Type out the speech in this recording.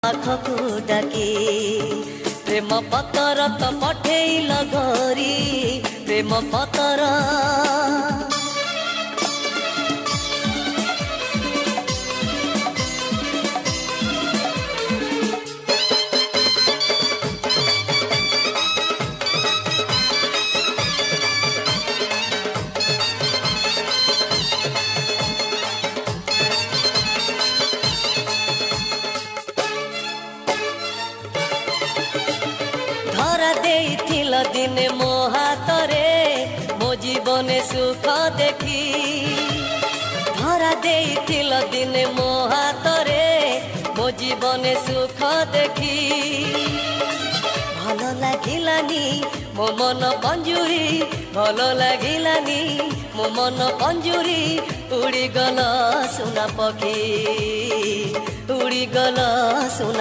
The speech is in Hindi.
पाखकु डाकी प्रेम पतर तो पठेल घरी प्रेम पतर दिने मो हातरे मो जीवने सुख देखी धरा देइथिल दिने मो हातरे मो जीवने सुख देखी भल लागिलानी मो मन पंजुरी भल लागिलानी मो मन पंजुरी उड़ी गल सुना पखी उड़ी गल सुना